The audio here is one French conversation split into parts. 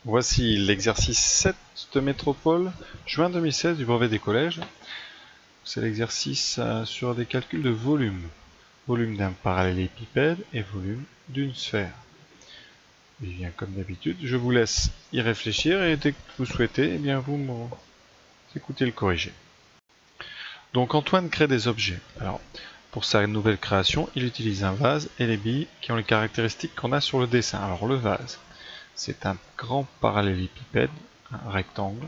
Voici l'exercice 7 de métropole, juin 2016 du brevet des collèges. C'est l'exercice sur des calculs de volume. Volume d'un parallélépipède et volume d'une sphère. Et bien, comme d'habitude, je vous laisse y réfléchir et dès que vous souhaitez, vous écoutez le corrigé. Donc Antoine crée des objets. Alors, pour sa nouvelle création, il utilise un vase et les billes qui ont les caractéristiques qu'on a sur le dessin. Alors le vase, c'est un grand parallélépipède, un rectangle,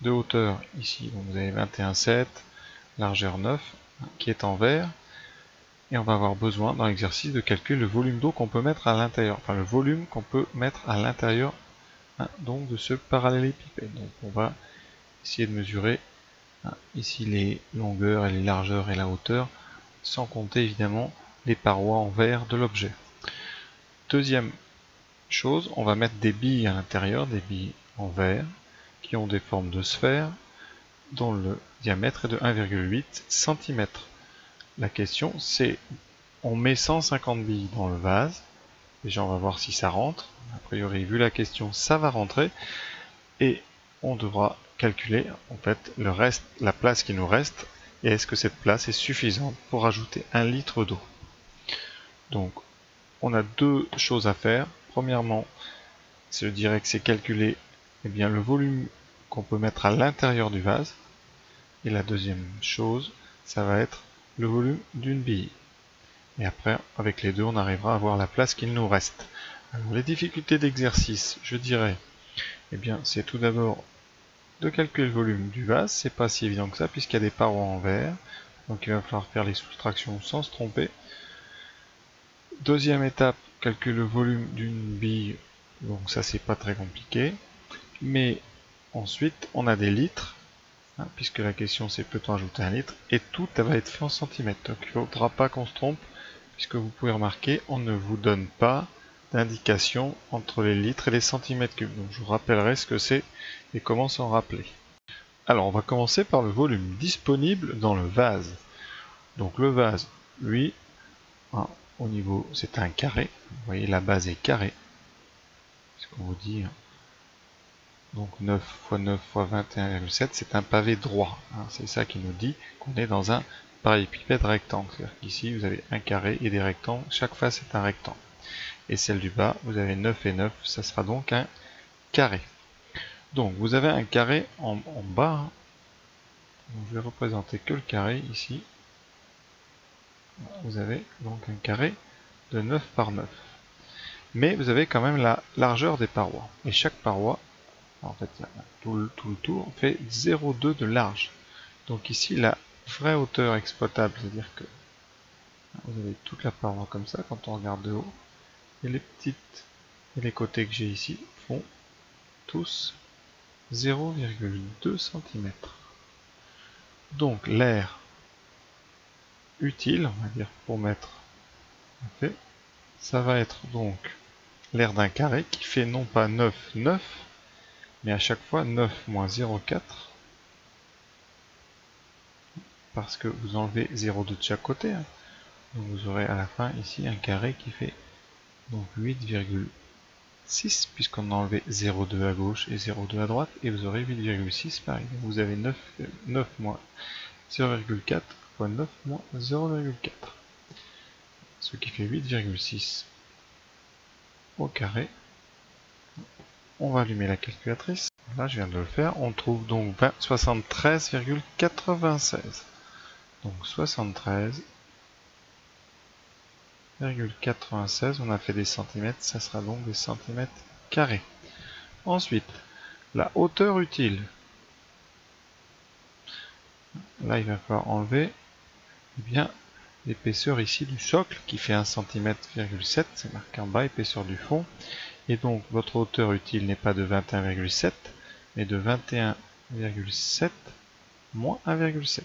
de hauteur ici, donc vous avez 21,7, largeur 9, qui est en verre. Et on va avoir besoin dans l'exercice de calculer le volume d'eau qu'on peut mettre à l'intérieur, enfin le volume qu'on peut mettre à l'intérieur donc de ce parallélépipède. Donc on va essayer de mesurer ici les longueurs et les largeurs et la hauteur, sans compter évidemment les parois en verre de l'objet. Deuxième chose, on va mettre des billes à l'intérieur, des billes en verre, qui ont des formes de sphères, dont le diamètre est de 1,8 cm. La question c'est, on met 150 billes dans le vase, déjà on va voir si ça rentre, a priori vu la question ça va rentrer, et on devra calculer en fait le reste, la place qui nous reste, et est-ce que cette place est suffisante pour ajouter 1 litre d'eau. Donc on a deux choses à faire. Premièrement, je dirais que c'est calculer le volume qu'on peut mettre à l'intérieur du vase, et la deuxième chose, ça va être le volume d'une bille. Et après, avec les deux, on arrivera à voir la place qu'il nous reste. Alors, les difficultés d'exercice, je dirais, c'est tout d'abord de calculer le volume du vase. C'est pas si évident que ça, puisqu'il y a des parois en verre. Donc il va falloir faire les soustractions sans se tromper. Deuxième étape, calculer le volume d'une bille. Donc ça, c'est pas très compliqué. Mais ensuite, on a des litres. Puisque la question c'est peut-on ajouter 1 litre, et tout va être fait en centimètres. Donc il ne faudra pas qu'on se trompe, puisque vous pouvez remarquer, on ne vous donne pas d'indication entre les litres et les centimètres cubes. Donc je vous rappellerai ce que c'est et comment s'en rappeler. Alors on va commencer par le volume disponible dans le vase. Donc le vase, lui, au niveau, c'est un carré. Vous voyez, la base est carrée. C'est ce qu'on vous dit. Donc 9 x 9 x 21,7, c'est un pavé droit. C'est ça qui nous dit qu'on est dans un parallélépipède rectangle. C'est-à-dire qu'ici, vous avez un carré et des rectangles. Chaque face est un rectangle. Et celle du bas, vous avez 9 et 9. Ça sera donc un carré. Donc vous avez un carré en bas. Donc, je vais représenter que le carré ici. Vous avez donc un carré de 9 par 9. Mais vous avez quand même la largeur des parois. Et chaque paroi, en fait, tout le tour fait 0,2 de large. Donc ici, la vraie hauteur exploitable, c'est-à-dire que vous avez toute la paroi comme ça quand on regarde de haut, et les petites et les côtés que j'ai ici font tous 0,2 cm. Donc l'air utile, on va dire, pour mettre fait, ça va être donc l'air d'un carré qui fait non pas 9, 9, mais à chaque fois 9 moins 0,4, parce que vous enlevez 0,2 de chaque côté. Donc vous aurez à la fin ici un carré qui fait donc 8,6, puisqu'on a enlevé 0,2 à gauche et 0,2 à droite, et vous aurez 8,6 pareil. Donc vous avez 9 moins 0,4 fois 9 moins 0,4, ce qui fait 8,6 au carré. On va allumer la calculatrice. Là, je viens de le faire. On trouve donc 73,96. Donc 73,96. On a fait des centimètres. Ça sera donc des centimètres carrés. Ensuite, la hauteur utile. Là, il va falloir enlever l'épaisseur ici du socle qui fait 1,7 cm. C'est marqué en bas, épaisseur du fond. Et donc, votre hauteur utile n'est pas de 21,7, mais de 21,7 moins 1,7,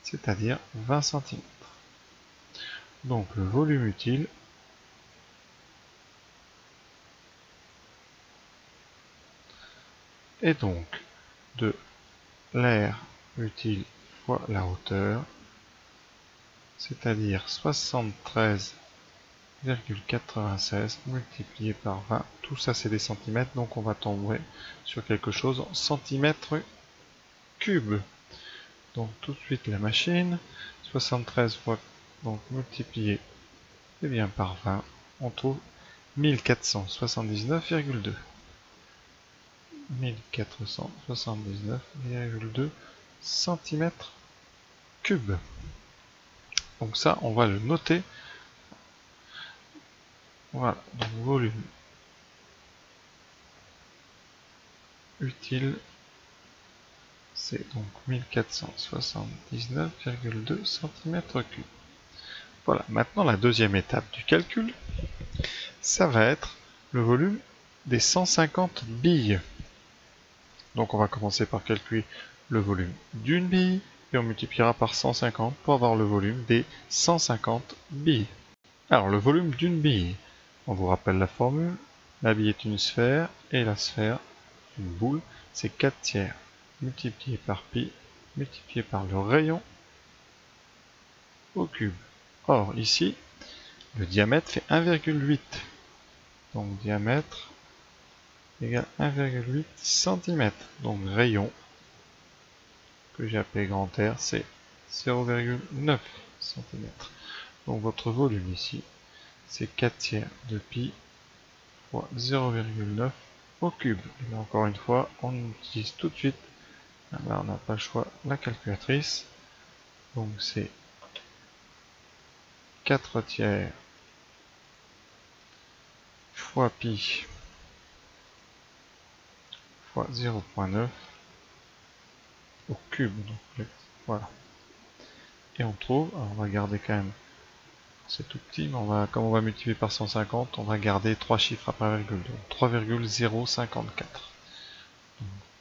c'est-à-dire 20 cm. Donc, le volume utile est donc de l'air utile fois la hauteur, c'est-à-dire 73,96 0,96 multiplié par 20. Tout ça, c'est des centimètres, donc on va tomber sur quelque chose en centimètres cubes. Donc tout de suite la machine, 73 fois donc multiplié bien, par 20, on trouve 1479,2. 1479,2 centimètres cubes. Donc ça, on va le noter. Voilà, donc volume utile, c'est donc 1479,2 centimètres cubes. Voilà, maintenant la deuxième étape du calcul, ça va être le volume des 150 billes. Donc on va commencer par calculer le volume d'une bille, et on multipliera par 150 pour avoir le volume des 150 billes. Alors le volume d'une bille, on vous rappelle la formule, la bille est une sphère, et la sphère, une boule, c'est 4 tiers multiplié par pi, multiplié par le rayon au cube. Or ici, le diamètre fait 1,8. Donc diamètre égale 1,8 cm. Donc rayon, que j'ai appelé grand R, c'est 0,9 cm. Donc votre volume ici, c'est 4 tiers de pi fois 0,9 au cube. Et là, encore une fois, on utilise tout de suite, là on n'a pas le choix, la calculatrice. Donc c'est 4 tiers fois pi fois 0,9 au cube. Donc, voilà. Et on trouve, alors on va garder quand même, c'est tout petit, mais comme on va multiplier par 150, on va garder 3 chiffres après virgule. Donc 3,054.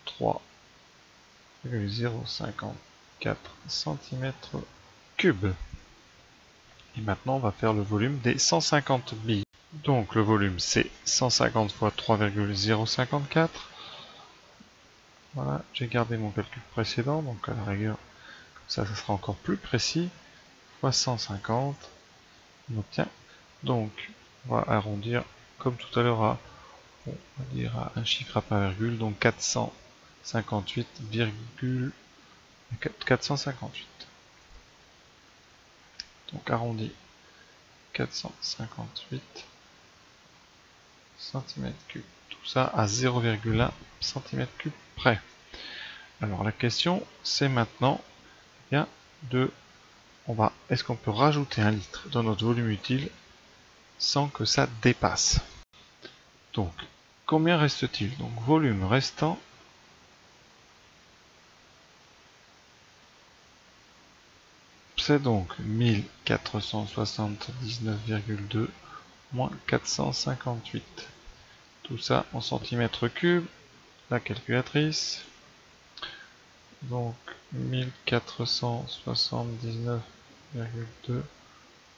3,054 cm3. Et maintenant, on va faire le volume des 150 billes. Donc le volume, c'est 150 fois 3,054. Voilà, j'ai gardé mon calcul précédent, donc à la rigueur, comme ça sera encore plus précis. Fois 150, on obtient. Donc, on va arrondir comme tout à l'heure à, on va dire à un chiffre après virgule, donc 458. Donc arrondi 458 cm3. Tout ça à 0,1 cm3 près. Alors la question, c'est maintenant bien est-ce qu'on peut rajouter 1 litre dans notre volume utile sans que ça dépasse? Donc, combien reste-t-il? Donc, volume restant, c'est donc 1479,2 moins 458. Tout ça en centimètres cubes. La calculatrice. Donc 1479,2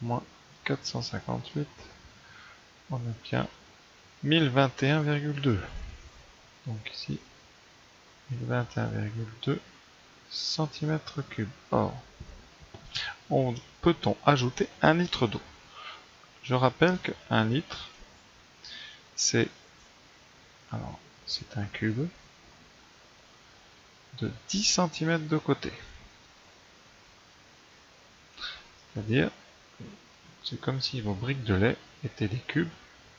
moins 458. On obtient 1021,2. Donc ici, 1021,2 cm3. Or, peut-on ajouter 1 litre d'eau? Je rappelle que 1 litre, c'est un cube de 10 cm de côté. C'est-à-dire, c'est comme si vos briques de lait étaient des cubes.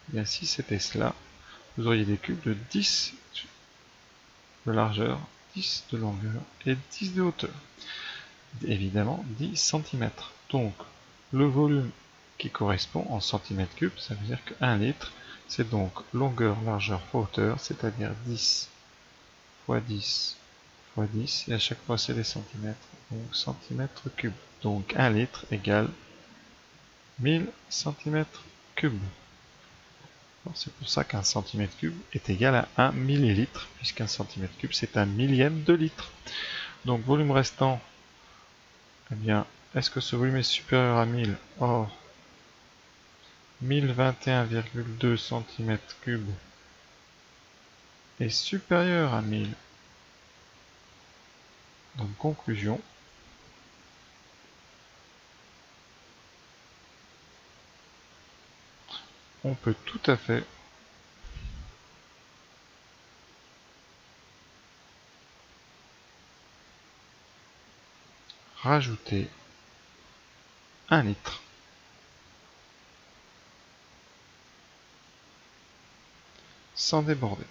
Et bien si c'était cela, vous auriez des cubes de 10 de largeur, 10 de longueur et 10 de hauteur. Évidemment 10 cm. Donc le volume qui correspond en centimètres cubes, ça veut dire que 1 litre, c'est donc longueur, largeur fois hauteur, c'est-à-dire 10 fois 10 fois 10, et à chaque fois c'est des centimètres, donc centimètres cubes. Donc 1 litre égale 1000 cm3. C'est pour ça qu'un centimètre cube est égal à 1 millilitre, puisqu'un centimètre cube c'est un millième de litre. Donc volume restant, eh bien, est-ce que ce volume est supérieur à 1000? Or, 1021,2 cm3 est supérieur à 1000. Donc conclusion, on peut tout à fait rajouter 1 litre sans déborder.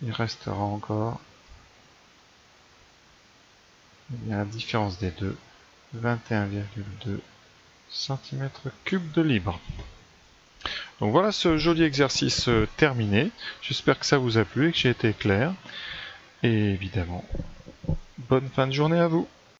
Il restera encore, il y a la différence des deux, 21,2 cm3 de libre. Donc voilà ce joli exercice terminé. J'espère que ça vous a plu et que j'ai été clair. Et évidemment, bonne fin de journée à vous.